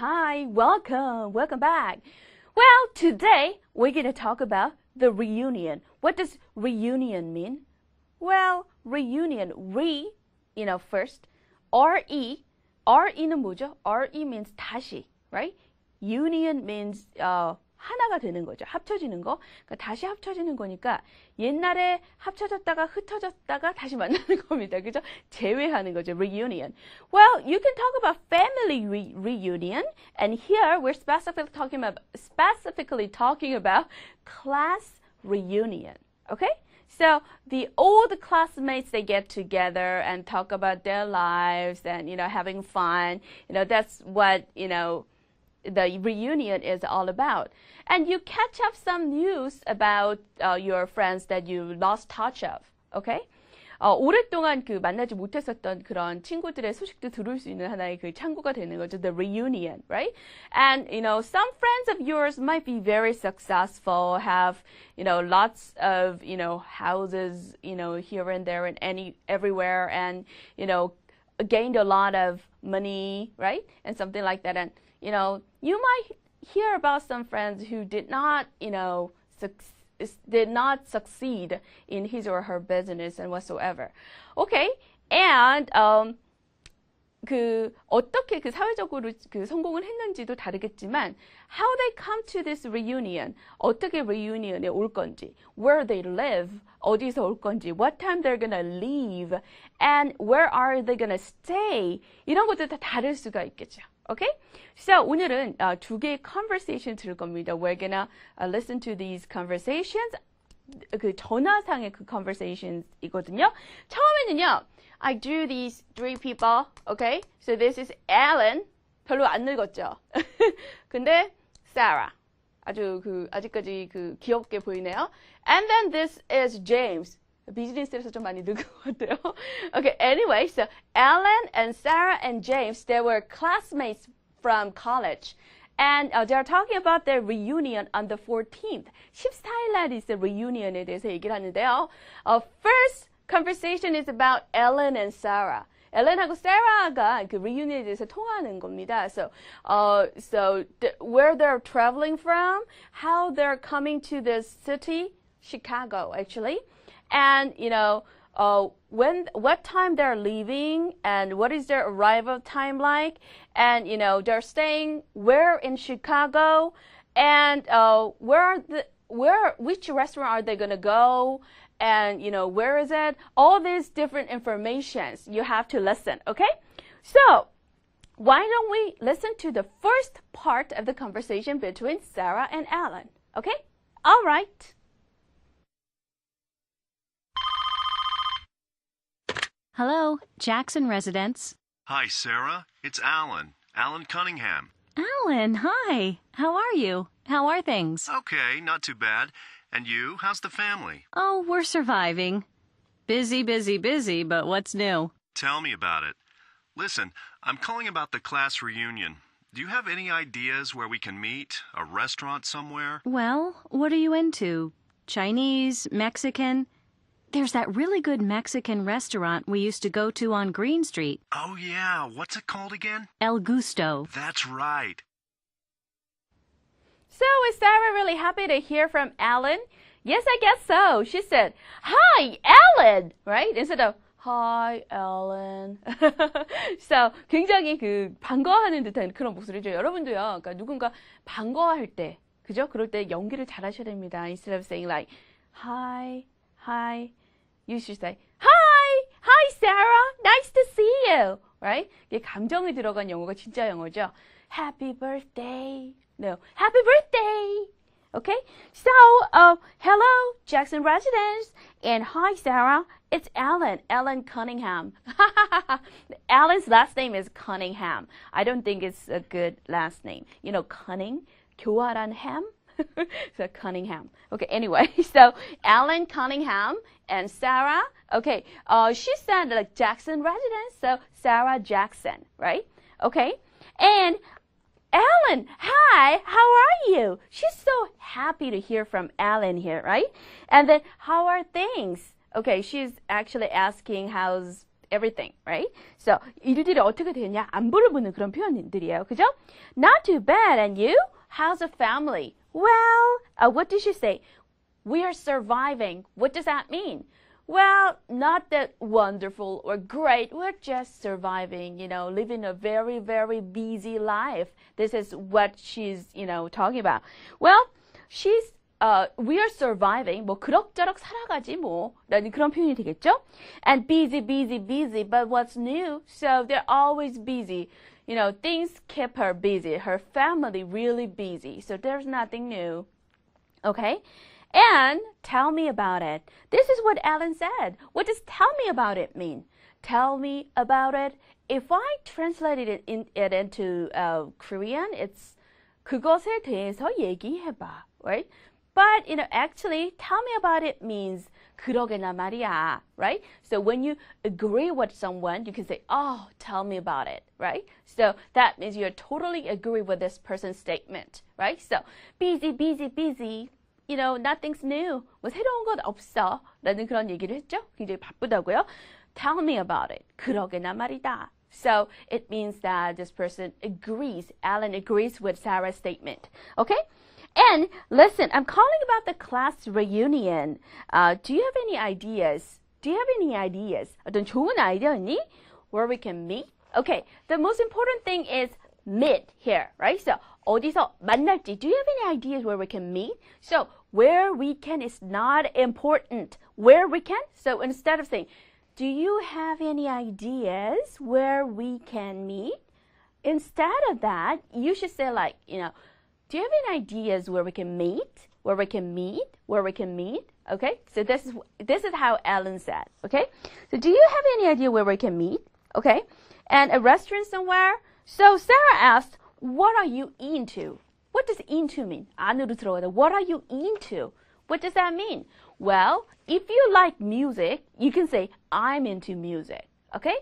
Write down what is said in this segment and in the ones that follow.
hi, welcome back. Well, today we're going to talk about the reunion. What does reunion mean? Well, reunion, first, R-E, R-E는 뭐죠? R-E means 다시, right? Union means 하나가 되는 거죠. 합쳐지는 거. 그러니까 다시 합쳐지는 거니까 옛날에 합쳐졌다가 흩어졌다가 다시 만나는 겁니다. 그죠? 재회하는 거죠. Reunion. Well, you can talk about family reunion, and here we're specifically talking about class reunion. Okay? So the old classmates, they get together and talk about their lives and, having fun. That's what, the reunion is all about. And you catch up some news about your friends that you lost touch of. Okay? 오랫동안 만나지 못했었던 그런 친구들의 소식도 들을 수 있는 하나의 그 창구가 되는 거죠. The reunion, right? And, some friends of yours might be very successful, have, lots of, houses, here and there and everywhere, and, gained a lot of money, right? And something like that. And, you might hear about some friends who did not, succeed in his or her business and whatsoever. Okay, and 어떻게 사회적으로 성공을 했는지도 다르겠지만 how they come to this reunion, 어떻게 reunion에 올 건지, where they live, 어디서 올 건지, what time they're gonna leave, and where are they gonna stay, 이런 것도 다 다를 수가 있겠죠. Okay? So 오늘은 두 개의 conversation 들을 겁니다. We're gonna listen to these conversations. 전화상의 conversations이거든요. 처음에는요, I drew these three people. Okay? So this is Alan. 별로 안 늙었죠? 근데 Sarah. 아직까지 귀엽게 보이네요. And then this is James. 비즈니스에서 좀 많이 늙은 것 같아요. Okay, anyway, so Alan and Sarah and James, they were classmates from college. And they're talking about their reunion on the 14th. 14일 날 있을 reunion에 대해서 얘기를 하는데요. First conversation is about Alan and Sarah. Ellen하고 Sarah가 reunion에 대해서 통화하는 겁니다. So where they're traveling from, how they're coming to this city, Chicago, actually. And, what time they're leaving and what is their arrival time like. And, they're staying where in Chicago and which restaurant are they going to go and, where is it? All these different informations you have to listen, okay? So, why don't we listen to the first part of the conversation between Sarah and Alan, okay? All right. Hello, Jackson residence. Hi, Sarah. It's Alan. Alan Cunningham. Alan, hi. How are you? How are things? Okay, not too bad. And you? How's the family? Oh, we're surviving. Busy, but what's new? Tell me about it. Listen, I'm calling about the class reunion. Do you have any ideas where we can meet? A restaurant somewhere? Well, what are you into? Chinese, Mexican? There's that really good Mexican restaurant we used to go to on Green Street. Oh, yeah. What's it called again? El Gusto. That's right. So is Sarah really happy to hear from Alan? Yes, I guess so. She said, hi, Alan! Right? Instead of, hi, Alan. So 굉장히 반가워하는 듯한 그런 목소리죠. 여러분도요. 그러니까 누군가 반가워할 때, 그죠? 그럴 때 연기를 잘하셔야 됩니다. Instead of saying like, hi, you should say, hi, Sarah, nice to see you, right? 이게 감정이 들어간 영어가 진짜 영어죠. Happy birthday. No, happy birthday. Okay? So, hello, Jackson residence, and hi, Sarah. It's Alan Cunningham. Alan's last name is Cunningham. I don't think it's a good last name. Cunning, 교활한 ham. So Cunningham. Okay, anyway, so Alan Cunningham and Sarah. Okay, she said like Jackson residence, so Sarah Jackson, right? Okay, and Alan, hi, how are you? She's so happy to hear from Alan here, right? And then, how are things? Okay, she's actually asking how's everything, right? So 일들이 어떻게 되냐? 안부를 묻는 그런 표현들이에요. 그죠? Not too bad. And you? How's the family? Well, what did she say? We are surviving. What does that mean? Well, not that wonderful or great. We're just surviving, living a very, very busy life. This is what she's, talking about. Well, we are surviving. 뭐 그럭저럭 살아가지 뭐 라는 그런 표현이 되겠죠? And busy, busy, busy. But what's new? So they're always busy. Things keep her busy. Her family really busy. So there's nothing new. Okay? And tell me about it. This is what Ellen said. What does tell me about it mean? Tell me about it. If I translated it into Korean, it's 그것에 대해서 얘기해봐, right? But, actually, tell me about it means 그러게나 말이야, right? So when you agree with someone, you can say, oh, tell me about it, right? So that means you totally agree with this person's statement, right? So busy, busy, busy. Nothing's new. 뭐 새로운 건 없어. 라는 그런 얘기를 했죠. 굉장히 바쁘다고요. Tell me about it. 그러게나 말이다. So it means that this person agrees. Alan agrees with Sarah's statement. Okay? And listen, I'm calling about the class reunion. Do you have any ideas? 어떤 좋은 아이디어 있니? Where we can meet? Okay, the most important thing is meet here, right? So 어디서 만날지. Do you have any ideas where we can meet? So where we can is not important. Where we can? So instead of saying, do you have any ideas where we can meet? Instead of that, you should say like, do you have any ideas where we can meet? Where we can meet? Where we can meet? Okay? So this is how Ellen said. Okay? So do you have any idea where we can meet? Okay? And a restaurant somewhere? So Sarah asked, what are you into? What does into mean? 안으로 들어가다. What are you into? What does that mean? Well, if you like music, you can say, I'm into music. Okay?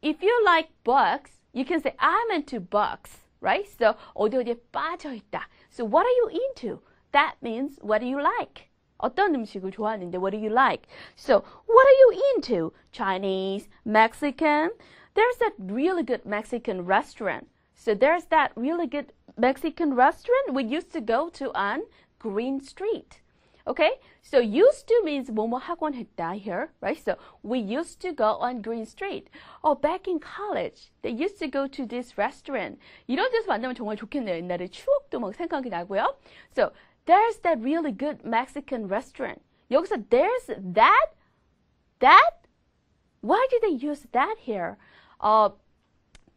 If you like books, you can say, I'm into books. Right? So 어디에 빠져있다. So what are you into? That means what do you like? 어떤 음식을 좋아하는데 what do you like? So what are you into? Chinese, Mexican. There's that really good Mexican restaurant. So there's that really good Mexican restaurant we used to go to on Green Street. Okay? So used to means 뭐뭐 하곤 했다 here, right? So we used to go on Green Street. Oh, back in college, they used to go to this restaurant. 이런 데서 만나면 정말 좋겠네요. 옛날에 추억도 막 생각이 나고요. So there's that really good Mexican restaurant. 여기서 there's that? Why did they use that here?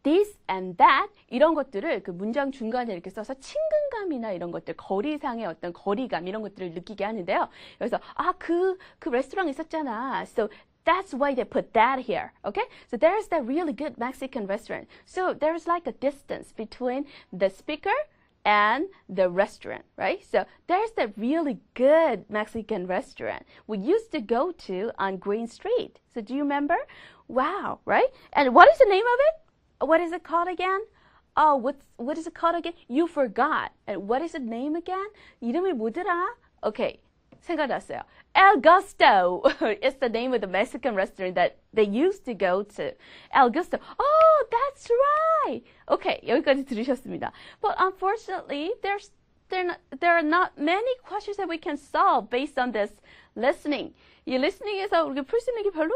This and that 이런 것들을 그 문장 중간에 이렇게 써서 친근감이나 이런 것들, 거리상의 어떤 거리감 이런 것들을 느끼게 하는데요. 그래서 그 레스토랑 있었잖아. So that's why they put that here. Okay? So there's that really good Mexican restaurant. So there's like a distance between the speaker and the restaurant, right? So there's that really good Mexican restaurant we used to go to on Green Street. So do you remember? Wow, right? And what is the name of it? What is it called again? Oh, what is it called again? You forgot. And what is the name again? 이름이 뭐더라? Okay, 생각났어요. El Gusto is the name of the Mexican restaurant that they used to go to. El Gusto. Oh, that's right. Okay, 여기까지 들으셨습니다. But unfortunately, there are not many questions that we can solve based on this listening. 이 listening에서 우리가 풀 수 있는 게 별로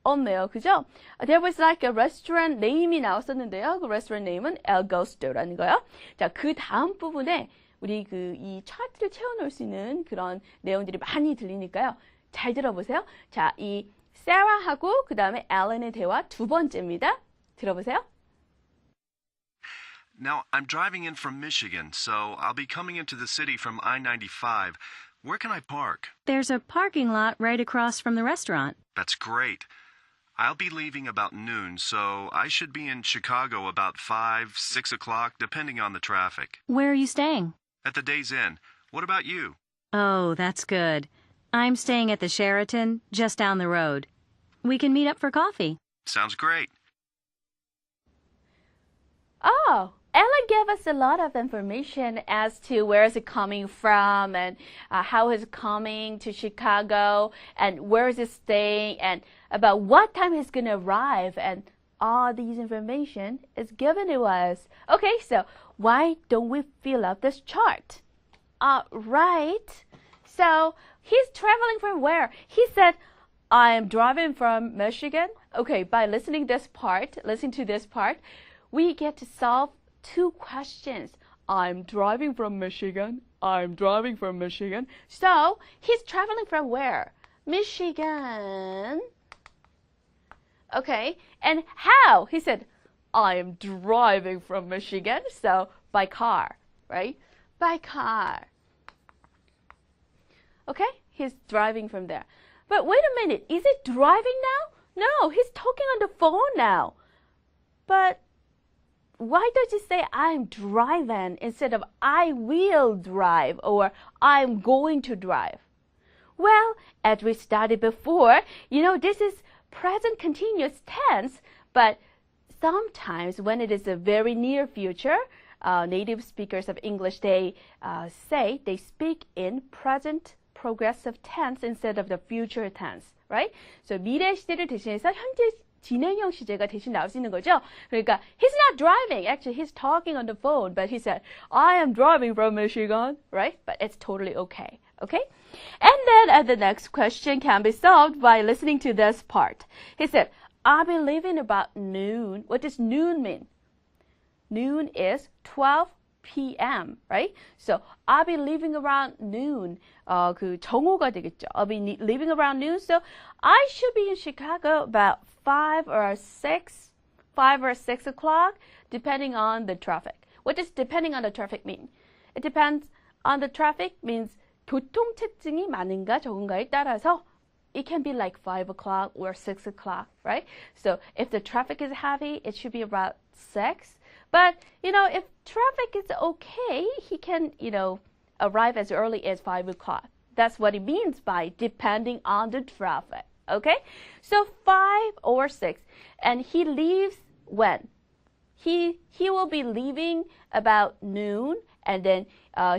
없네요. 그죠? There was like a restaurant name이 나왔었는데요. 그 restaurant name은 El Gusto라는 거요. 자, 그 다음 부분에 우리 이 차트를 채워놓을 수 있는 그런 내용들이 많이 들리니까요. 잘 들어보세요. 자, 이 Sarah하고 그 다음에 Ellen의 대화 두 번째입니다. 들어보세요. Now, I'm driving in from Michigan, so I'll be coming into the city from I-95. Where can I park? There's a parking lot right across from the restaurant. That's great. I'll be leaving about noon, so I should be in Chicago about 5, 6 o'clock, depending on the traffic. Where are you staying? At the Days Inn. What about you? Oh, that's good. I'm staying at the Sheraton, just down the road. We can meet up for coffee. Sounds great. Oh, Ella gave us a lot of information as to where is it coming from and how is it coming to Chicago and where is it staying and about what time he's going to arrive, and all these information is given to us. Okay, so why don't we fill out this chart? Right. So he's traveling from where? He said, I'm driving from Michigan. Okay, by listening to this part, we get to solve two questions. I'm driving from Michigan. I'm driving from Michigan. So he's traveling from where? Michigan. Okay, and how? He said, I'm driving from Michigan. So by car, right? By car. Okay, he's driving from there. But wait a minute, is he driving now? No, he's talking on the phone now. But why does he say I'm driving instead of I will drive or I'm going to drive? Well, as we studied before, this is present continuous tense, but sometimes when it is a very near future, native speakers of English, they speak in present progressive tense instead of the future tense, right? So 미래 시제를 대신해서 현재 진행형 시제가 대신 나올 수 있는 거죠. 그러니까 he's not driving. Actually, he's talking on the phone, but he said, I am driving from Michigan, right? But it's totally okay, okay? And then the next question can be solved by listening to this part. He said, I'll be leaving about noon. What does noon mean? Noon is 12 p.m., right? So I'll be leaving around noon. 그 정오가 되겠죠. I'll be leaving around noon. So I should be in Chicago about 5 or 6 o'clock, depending on the traffic. What does depending on the traffic mean? It depends on the traffic means 교통체증이 많은가 적은가에 따라서 it can be like 5 o'clock or 6 o'clock, right? So if the traffic is heavy, it should be about 6. But, if traffic is okay, he can, arrive as early as 5 o'clock. That's what it means by depending on the traffic, okay? So 5 or 6. And he leaves when? He will be leaving about noon, and then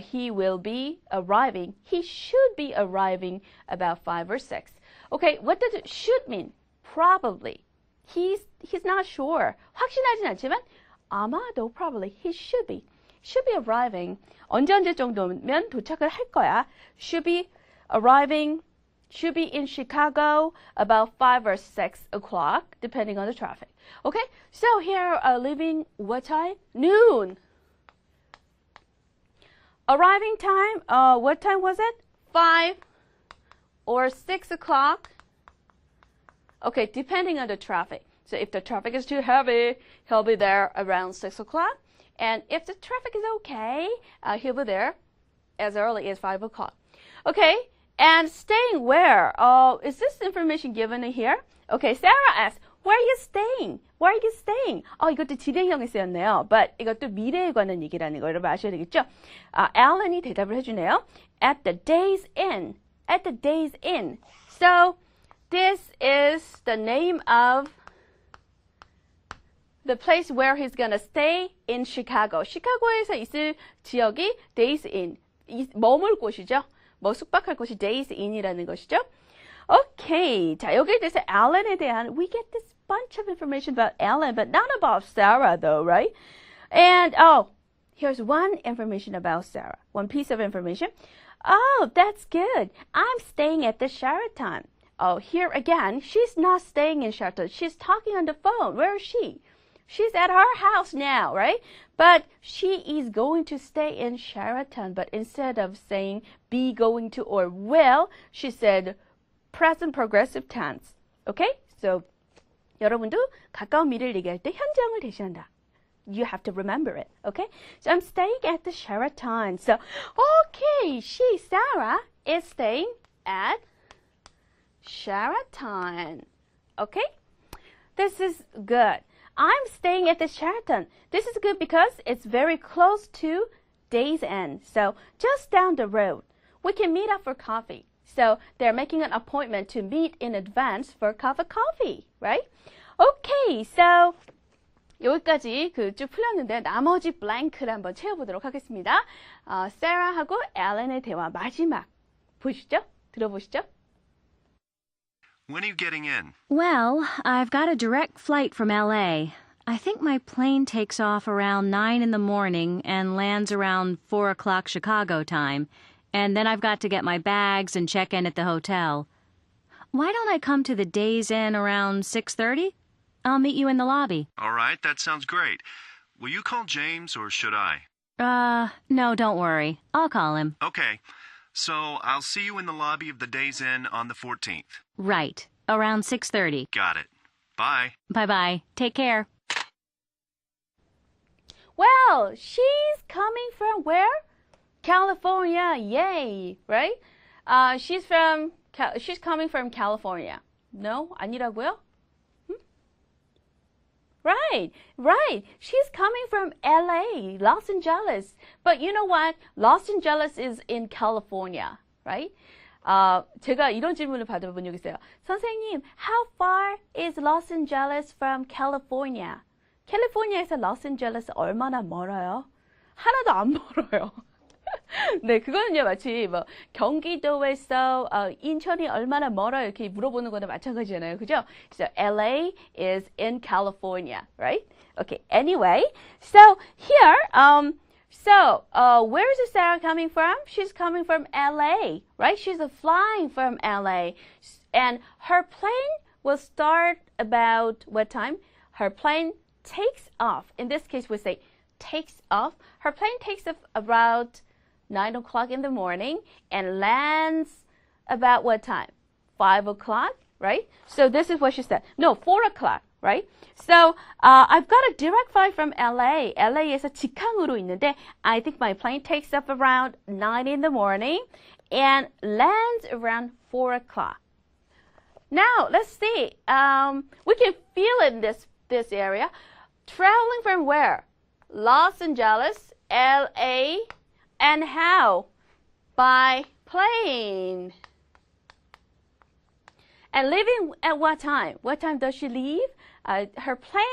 he will be arriving. He should be arriving about 5 or 6. Okay, what does it should mean? Probably. He's not sure. 확신하진 않지만 아마도 probably he should be arriving. 언제 정도면 도착을 할 거야. Should be in Chicago about 5 or 6 o'clock, depending on the traffic. Okay, so here leaving what time? Noon. Arriving time, what time was it? 5 or 6 o'clock. Okay, depending on the traffic. So if the traffic is too heavy, he'll be there around 6 o'clock. And if the traffic is okay, he'll be there as early as 5 o'clock. Okay, and staying where? Is this information given here? Okay, Sarah asks, where are you staying? Where are you staying? 이것도 진행형에 쓰였네요. But 이것도 미래에 관한 얘기라는 거 여러분 아셔야 되겠죠? Alan이 대답을 해주네요. At the Days Inn. At the Days Inn. So this is the name of the place where he's gonna stay in Chicago. 시카고에서 있을 지역이 Days Inn. 머물 곳이죠. 숙박할 곳이 Days Inn이라는 것이죠. Okay. 자, 여기에 대해서 Alan에 대한 we get this bunch of information about Alan, but not about Sarah though, right? And here's one information about Sarah. One piece of information. Oh, that's good. I'm staying at the Sheraton. Oh, here again, she's not staying in Sheraton. She's talking on the phone. Where is she? She's at her house now, right? But she is going to stay in Sheraton. But instead of saying be going to or will, she said present progressive tense. Okay? So 여러분도 가까운 미래를 얘기할 때 현장을 대신한다. You have to remember it, okay? So I'm staying at the Sheraton. So, okay, Sarah, is staying at Sheraton. Okay? This is good. I'm staying at the Sheraton. This is good because it's very close to Days Inn. So, just down the road. We can meet up for coffee. So, they're making an appointment to meet in advance for a cup of coffee, right? Okay, so 여기까지 쭉 풀렸는데 나머지 블랭크를 한번 채워보도록 하겠습니다. Sarah하고 Alan의 대화 마지막 보시죠? 들어보시죠? When are you getting in? Well, I've got a direct flight from LA. I think my plane takes off around 9 in the morning and lands around 4 o'clock Chicago time. And then I've got to get my bags and check in at the hotel. Why don't I come to the Days Inn around 6:30? I'll meet you in the lobby. All right, that sounds great. Will you call James or should I? No, don't worry. I'll call him. Okay, so I'll see you in the lobby of the Days Inn on the 14th. Right, around 6:30. Got it. Bye. Bye-bye. Take care. Well, she's coming from where? California. Yay, right? She's coming from California. No, 아니라고요? Right. She's coming from LA, Los Angeles. But you know what? Los Angeles is in California, right? 제가 이런 질문을 받아본 적 있어요. 선생님, how far is Los Angeles from California? 캘리포니아에서 로스앤젤레스 얼마나 멀어요? 하나도 안 멀어요. 네, 그거는요, 마치 뭐 경기도에서 인천이 얼마나 멀어요? 이렇게 물어보는 거나 마찬가지잖아요. 그죠? So LA is in California, right? Okay, anyway, so here, where is Sarah coming from? She's coming from LA, right? She's flying from LA. And her plane will start about what time? Her plane takes off. In this case, we say takes off. Her plane takes off about 9 o'clock in the morning and lands about what time? 5 o'clock, right? So this is what she said. No, 4 o'clock, right? So I've got a direct flight from LA. LA에서 직항으로 있는데 I think my plane takes off around 9 in the morning and lands around 4 o'clock. Now, let's see. We can feel it in this area. Traveling from where? Los Angeles, LA, and how? By plane. And leaving at what time? What time does she leave? Her plane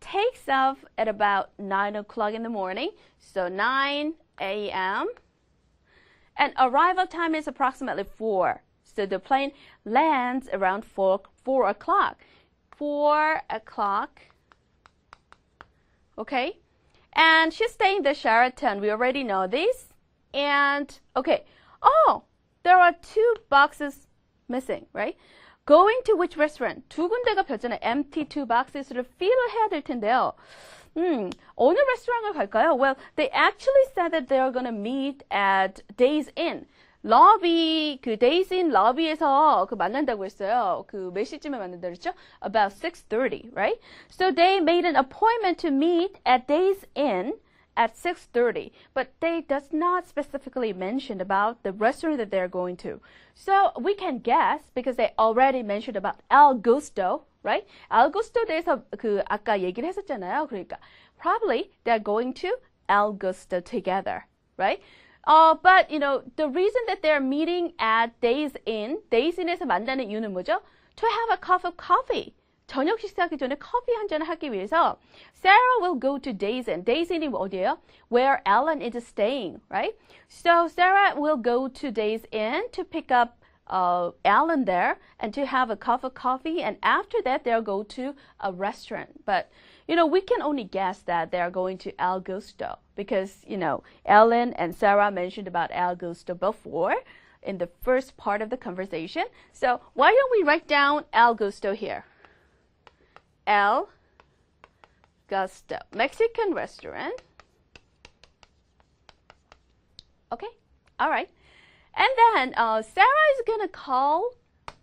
takes off at about 9 o'clock in the morning, so 9 a.m. And arrival time is approximately 4. So the plane lands around 4 o'clock. 4 o'clock. Okay? And she's staying the Sheraton. We already know this. And, okay. Oh, there are 2 boxes missing, right? Going to which restaurant? 두 군데가 폈잖아요. Empty 2 boxes를 fill을 해야 될 텐데요. 어느 레스토랑을 갈까요? Well, they actually said that they're going to meet at Days Inn. 러비, Days Inn 러비에서 만난다고 했어요. 몇 시쯤에 만난다고 했죠? About 6:30, right? So they made an appointment to meet at Days Inn at 6:30, but they does not specifically mention about the restaurant that they're going to. So we can guess because they already mentioned about El Gusto, right? El Gusto 대해서 아까 얘기를 했었잖아요. 그러니까 probably they're going to El Gusto together, right? But you know, the reason that they're meeting at Days Inn에서 만나는 이유는 뭐죠? To have a cup of coffee. 저녁 식사하기 전에 커피 한 잔을 하기 위해서 Sarah will go to Days Inn. Days Inn이 어디예요? Where Ellen is staying, right? So Sarah will go to Days Inn to pick up Ellen there and to have a cup of coffee. And after that, they'll go to a restaurant. But you know, we can only guess that they are going to El Gusto because, you know, Ellen and Sarah mentioned about El Gusto before in the first part of the conversation. So why don't we write down El Gusto here? El Gusto, Mexican restaurant. Okay, all right. And then Sarah is going to call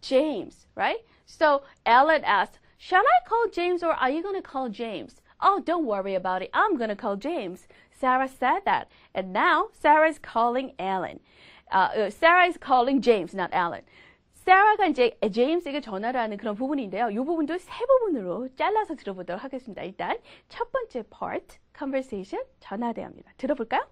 James, right? So Ellen asked, shall I call James or are you going to call James? Oh, don't worry about it. I'm going to call James. Sarah said that. And now Sarah is calling Ellen. Sarah is calling James, not Ellen. Sarah가 이제 제임스에게 전화를 하는 그런 부분인데요. 이 부분도 세 부분으로 잘라서 들어보도록 하겠습니다. 일단 첫 번째 part, conversation, 전화 대화입니다. 들어볼까요?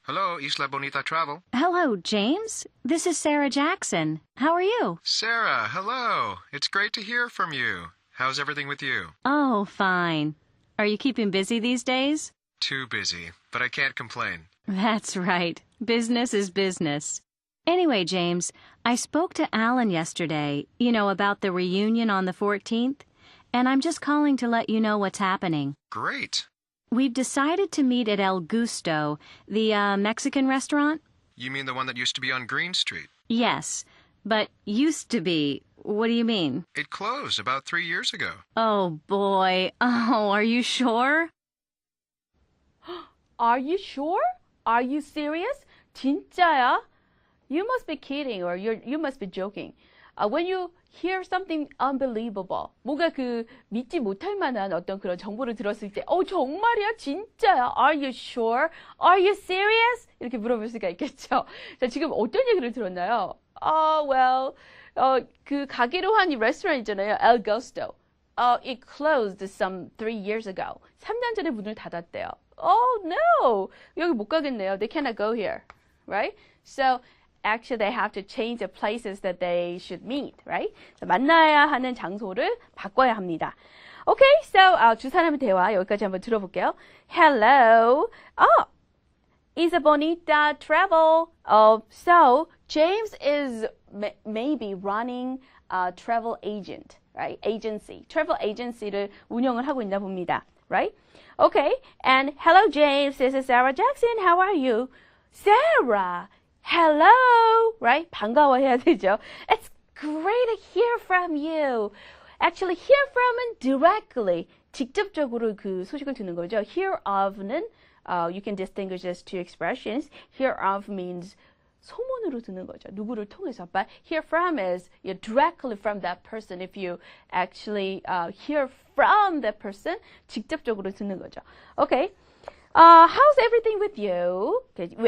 Hello, Isla Bonita Travel. Hello, James. This is Sarah Jackson. How are you? Sarah, hello. It's great to hear from you. How's everything with you? Oh, fine. Are you keeping busy these days? Too busy, but I can't complain. That's right. Business is business. Anyway, James, I spoke to Alan yesterday, about the reunion on the 14th, and I'm just calling to let you know what's happening. Great. We've decided to meet at El Gusto, the Mexican restaurant. You mean the one that used to be on Green Street? Yes, but used to be. What do you mean? It closed about 3 years ago. Oh, boy. Oh, are you sure? Are you sure? Are you serious? 진짜야? You must be kidding or you must be joking. When you hear something unbelievable, 뭔가 그 믿지 못할 만한 어떤 그런 정보를 들었을 때, 정말이야? 진짜야? Are you sure? Are you serious? 이렇게 물어볼 수가 있겠죠. 자, 지금 어떤 얘기를 들었나요? 그 가기로 한 이 레스토랑 있잖아요. El Gusto. It closed some 3 years ago. 3년 전에 문을 닫았대요. Oh no! 여기 못 가겠네요. They cannot go here. Right? So, actually they have to change the places that they should meet. Right? 만나야 하는 장소를 바꿔야 합니다. Okay, so 두 사람의 대화 여기까지 한번 들어볼게요. Hello. Is a bonita travel. So, James is maybe running a travel agent, right? Agency. Travel agency를 운영을 하고 있나 봅니다. Right? Okay. And hello, James. This is Sarah Jackson. How are you? Sarah. Hello. Right? 반가워해야 되죠. It's great to hear from you. Actually, hear from은 directly, 직접적으로 그 소식을 듣는 거죠. Hear of는 you can distinguish these two expressions. Hear of means 소문으로 듣는 거죠. 누구를 통해서. But hear from is directly from that person. If you actually hear from that person, 직접적으로 듣는 거죠. Okay. How's everything with you?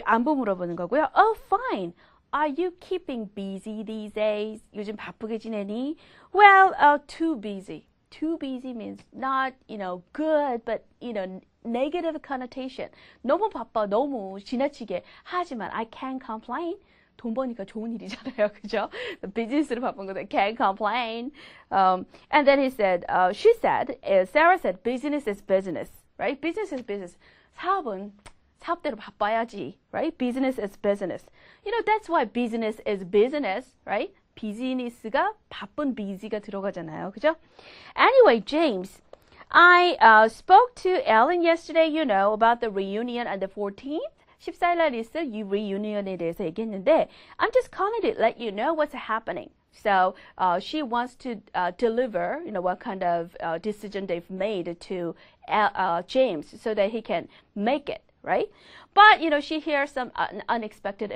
안부 물어보는 거고요. Oh, fine. Are you keeping busy these days? 요즘 바쁘게 지내니? Well, too busy. Too busy means not, good, but, negative connotation. 너무 바빠, 너무 지나치게. 하지만 I can't complain. 돈 버니까 좋은 일이잖아요. 그죠? 비즈니스로 바쁜 건데 can't complain. And then she said, Sarah said, business is business. Right? Business is business. 사업은 사업대로 바빠야지. Right? Business is business. That's why business is business. Right? 비즈니스가 바쁜 busy가 들어가잖아요. 그죠? Anyway, James. I spoke to Ellen yesterday, about the reunion on the 14th. 14일 날 있을 이 reunion에 대해서 얘기했는데 I'm just calling to let you know what's happening. So she wants to deliver, what kind of decision they've made to James so that he can make it, right? But, she hears some unexpected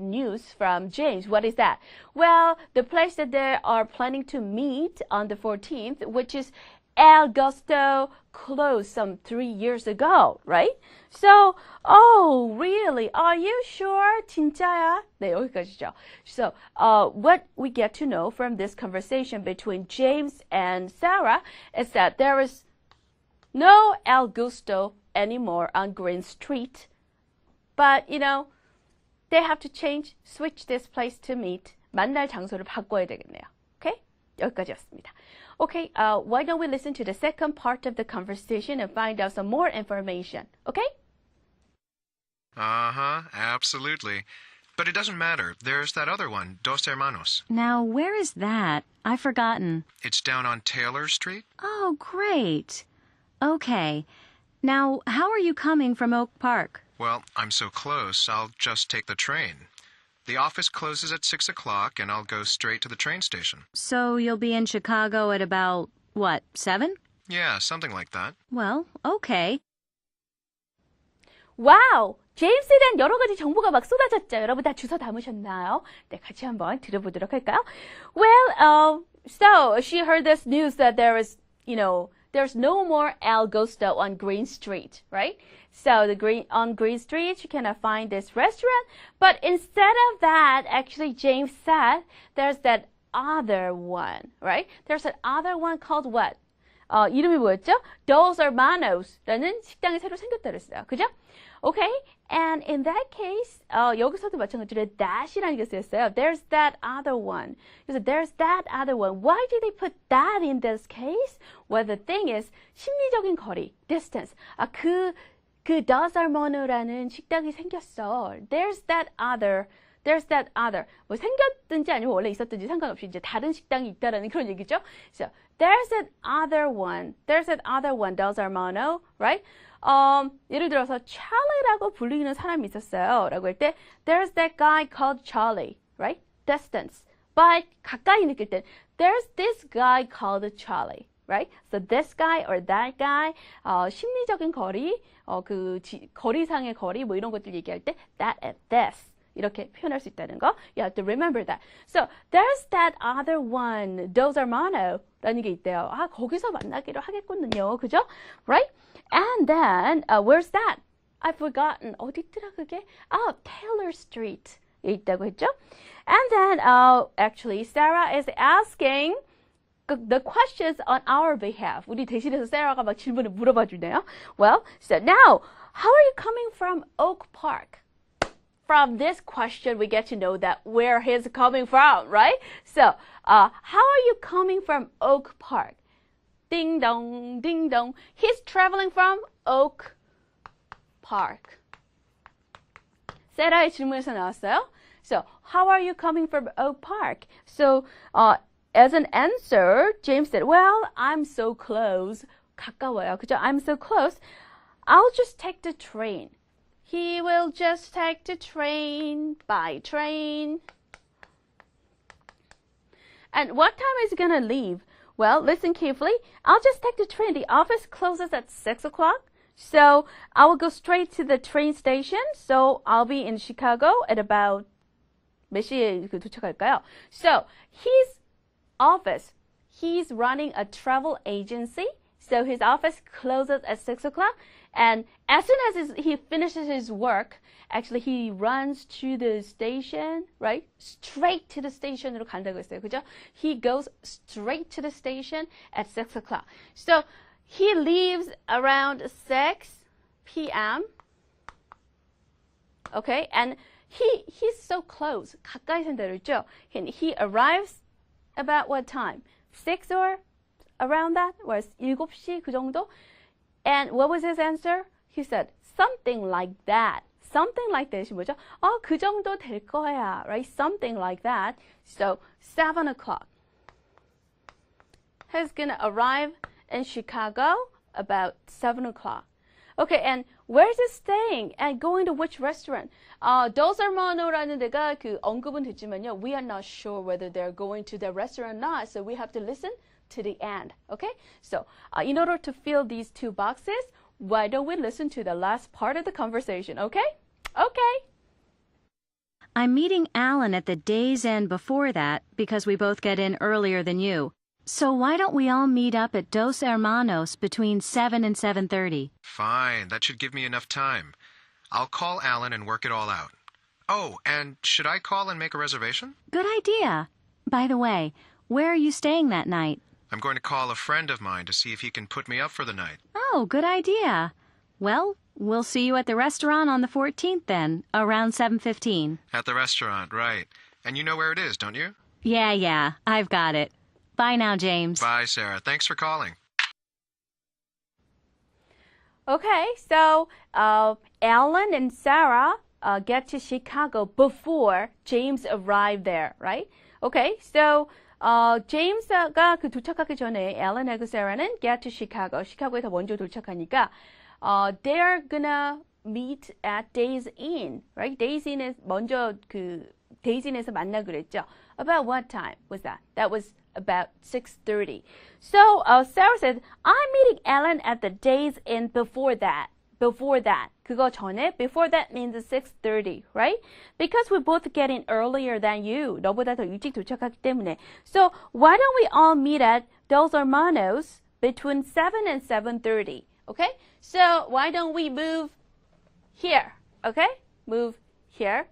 news from James. What is that? Well, the place that they are planning to meet on the 14th, which is El Gusto, closed some 3 years ago, right? So, oh, really? Are you sure? 진짜야? 네, 여기까지죠. So, what we get to know from this conversation between James and Sarah is that there is no El Gusto anymore on Green Street. But, they have to switch this place to meet. 만날 장소를 바꿔야 되겠네요. Okay? 여기까지였습니다. Okay, why don't we listen to the second part of the conversation and find out some more information, okay? Uh-huh, absolutely. But it doesn't matter. There's that other one, Dos Hermanos. Now, where is that? I've forgotten. It's down on Taylor Street. Oh, great. Okay. Now, how are you coming from Oak Park? Well, I'm so close, I'll just take the train. The office closes at 6 o'clock, and I'll go straight to the train station. So you'll be in Chicago at about, 7? Yeah, something like that. Well, okay. 와우! 제임스에 대한 여러 가지 정보가 막 쏟아졌죠. 여러분 다 주워 담으셨나요? 네, 같이 한번 들어보도록 할까요? Well, so she heard this news that there's no more El Gusto on Green Street, right? So on Green Street, you cannot find this restaurant. But instead of that, actually, James said there's that other one, right? There's that other one called what? 이름이 뭐였죠? Dos Hermanos라는 식당이 새로 생겼다 그랬어요. 그죠? Okay? And in that case, 여기서도 마찬가지로 that이라는 게 쓰였어요. There's that other one. 그래서 there's that other one. Why did they put that in this case? Well, the thing is, 심리적인 거리, distance. 그 Dos Hermanos라는 식당이 생겼어. There's that other. 뭐 생겼든지 아니면 원래 있었든지 상관없이 이제 다른 식당이 있다라는 그런 얘기죠. So, there's that other one. There's that other one, Dos Hermanos, right? 예를 들어서 Charlie라고 불리는 사람이 있었어요. 라고 할 때 there's that guy called Charlie, right? Distance. But 가까이 느낄 때 there's this guy called Charlie, right? So this guy or that guy, 심리적인 거리, 거리상의 거리, 뭐 이런 것들 얘기할 때 that and this. 이렇게 표현할 수 있다는 거. You have to remember that. So, there's that other one, Dos Hermanos 라는 게 있대요. 아, 거기서 만나기로 하겠군요. 그죠? Right? And then, where's that? I've forgotten. 어디 있더라 그게? 아, Taylor Street 에 있다고 했죠? And then, actually, Sarah is asking the questions on our behalf. 우리 대신해서 Sarah가 막 질문을 물어봐 주네요. Well, so now, how are you coming from Oak Park? From this question, we get to know that where he's coming from, right? So, how are you coming from Oak Park? Ding dong, ding dong. He's traveling from Oak Park. 세라의 질문에서 나왔어요. So, how are you coming from Oak Park? So, as an answer, James said, well, I'm so close. 가까워요. 그죠? I'm so close. I'll just take the train. He will just take the train, by train. And what time is he going to leave? Well, listen carefully. I'll just take the train. The office closes at 6 o'clock. So I will go straight to the train station. So I'll be in Chicago at about 몇 시에 도착할까요? So his office, he's running a travel agency. So his office closes at 6 o'clock. And as soon as he finishes his work, actually he runs to the station, right? Straight to the station으로 간다고 했어요. 그죠? He goes straight to the station at 6 o'clock. So he leaves around 6 p.m. Okay? And he's so close. 가까이 산다고 했죠? And he arrives about what time? 6 or around that? Was 7시 그 정도? And what was his answer? He said, something like that. Something like that이 뭐죠? 그 정도 될 거야. Right? Something like that. So, 7 o'clock. He's gonna arrive in Chicago about 7 o'clock. Okay, and where is he staying? And going to which restaurant? Dos Hermanos라는 데가 그 언급은 됐지만요. We are not sure whether they're going to the restaurant or not. So, we have to listen to the end, okay? So, in order to fill these two boxes, why don't we listen to the last part of the conversation, okay? Okay. I'm meeting Alan at the day's end before that because we both get in earlier than you. So why don't we all meet up at Dos Hermanos between 7 and 7:30? Fine, that should give me enough time. I'll call Alan and work it all out. Oh, and should I call and make a reservation? Good idea. By the way, where are you staying that night? I'm going to call a friend of mine to see if he can put me up for the night. Oh, good idea. Well, we'll see you at the restaurant on the 14th then, around 7:15. At the restaurant, right. And you know where it is, don't you? Yeah, I've got it. Bye now, James. Bye, Sarah. Thanks for calling. Okay, so Alan and Sarah get to Chicago before James arrived there, right? Okay, so 제임스가 도착하기 전에 앨런하고 세라는 get to Chicago, 시카고에서 먼저 도착하니까 they're gonna meet at Days Inn, right? Days Inn에 먼저 Days Inn에서 만나 그랬죠. About what time was that? That was about 6:30. So Sarah said, I'm meeting Ellen at the Days Inn before that. 그거 전에 before that means 6:30, right? Because we both get in earlier than you. 너보다 더 일찍 도착하기 때문에. So why don't we all meet at Dos Hermanos between 7 and 7:30? Okay? So why don't we move here? Okay? Move here.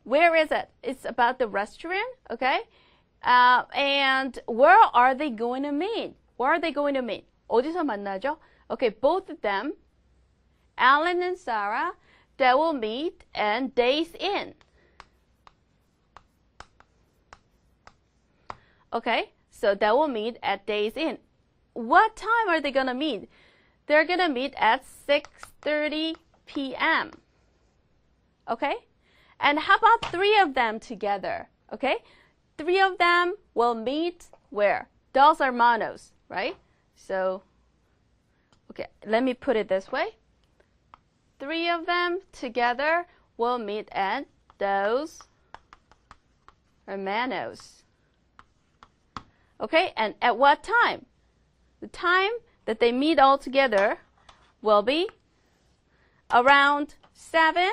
Where is it? It's about the restaurant, okay? And where are they going to meet? Where are they going to meet? 어디서 만나죠? Okay, both of them, Alan and Sarah, they will meet and Days Inn. Okay, so they will meet at Days Inn. What time are they going to meet? they're gonna meet at 6:30 p.m. Okay? And how about 3 of them together? Okay? 3 of them will meet where? Dos hermanos, right? So, okay, let me put it this way. 3 of them together will meet at Dos hermanos. Okay, and at what time? The time that they meet all together will be around 7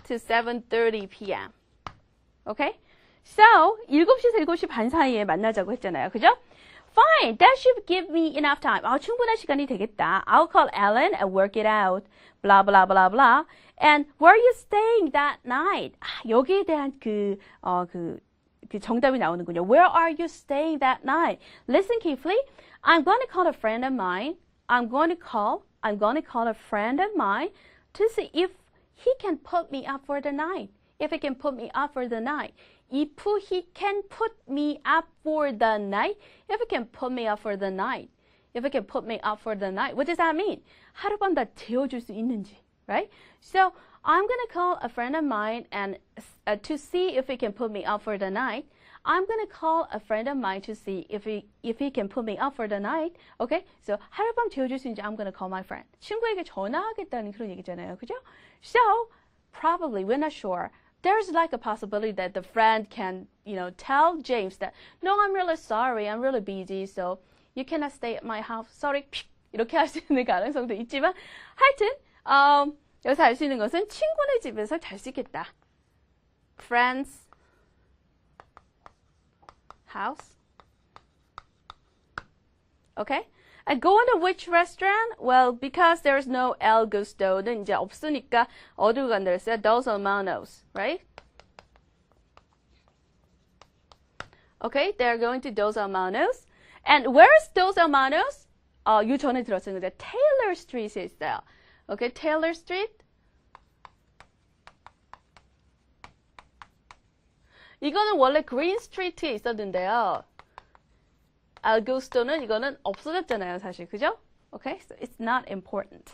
to 7:30 p.m. Okay? So, 7시에서 7시 반 사이에 만나자고 했잖아요. 그죠? Fine, that should give me enough time. 충분한 시간이 되겠다. I'll call Ellen and work it out. Blah, blah, blah, blah. And where are you staying that night? 여기에 대한 그 정답이 나오는군요. Where are you staying that night? Listen carefully. I'm going to call a friend of mine. I'm going to call a friend of mine to see if he can put me up for the night. If he can put me up for the night. If he can put me up for the night. If he can put me up for the night. If he can put me up for the night. What does that mean? 하룻밤 다 재워줄 수 있는지. Right? So, I'm going to call a friend of mine and to see if he can put me up for the night. I'm going to call a friend of mine to see if he can put me up for the night. Okay? So, 하룻밤 재워줄 수 있는지 I'm going to call my friend. 친구에게 전화하겠다는 그런 얘기잖아요. 그죠? So, probably, we're not sure. There's like a possibility that the friend can, tell James that, no, I'm really sorry. I'm really busy. So, you cannot stay at my house. Sorry. 이렇게 할 수 있는 가능성도 있지만, 하여튼, 여기서 알 수 있는 것은 친구네 집에서 잘 수 있겠다. Friend's house. Okay? And going to which restaurant? Well, because there's no El Gusto는 이제 없으니까 어디로 간다 했어요? Dos Hermanos, right? Okay, they're going to Dos Hermanos. And where's Dos Hermanos? 요 전에 들었어요. Taylor Street에 있어요. Okay, Taylor Street. 이거는 원래 Green Street에 있었는데요. 알구스토는 이거는 없어졌잖아요, 사실. 그죠? Okay, so it's not important.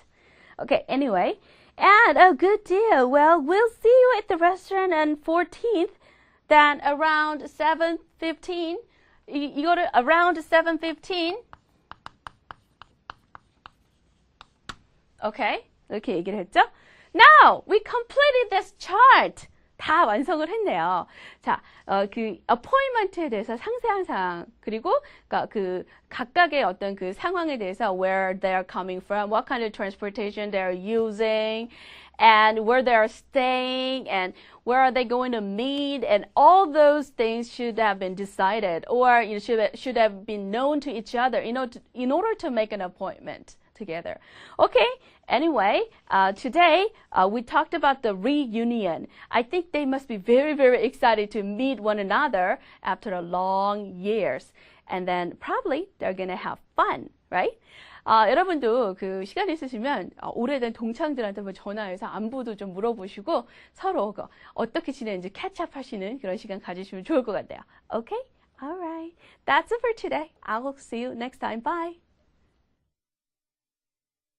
Okay, anyway. And a good deal. Well, we'll see you at the restaurant on 14th. Then around 7:15. 이거를 around 7:15. Okay, 이렇게 얘기를 했죠? Now, we completed this chart. 다 완성을 했네요. 자, 그 appointment에 대해서 상세한 사항, 그리고 그 각각의 어떤 그 상황에 대해서 where they're coming from, what kind of transportation they're using, and where they're staying, and where are they going to meet, and all those things should have been decided, or should have been known to each other, in order to make an appointment together. Okay, anyway, today we talked about the reunion. I think they must be very, very excited to meet one another after a long years. And then probably they're gonna have fun, right? 여러분도 그 시간 있으시면 오래된 동창들한테 한번 전화해서 안부도 좀 물어보시고 서로 어떻게 지내는지 캐치업 하시는 그런 시간 가지시면 좋을 것 같아요. Okay? Alright. That's it for today. I will see you next time. Bye.